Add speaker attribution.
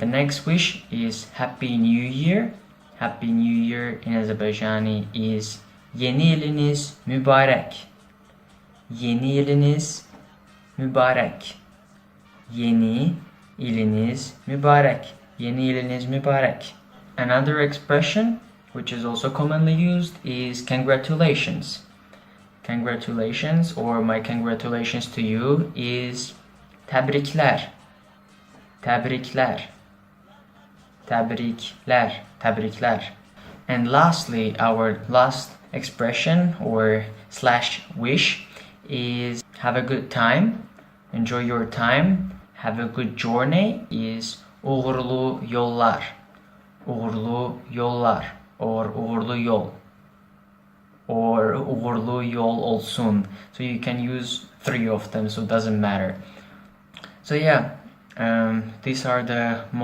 Speaker 1: The next wish is Happy New Year. Happy New Year in Azerbaijani is Yeni yılınız mübarek. Yeni yılınız mübarek. Yeni yılınız mübarek. Yeni yılınız mübarek. Another expression, which is also commonly used, is congratulations. Congratulations, or my congratulations to you, is tebrikler. Tebrikler. Tebrikler. Tebrikler. And lastly, our last expression or slash wish is have a good time. Enjoy your time. Have a good journey is uğurlu yollar. Uğurlu yollar or uğurlu yol. Or uğurlu yol olsun. So you can use 3 of them, so it doesn't matter. So yeah, these are the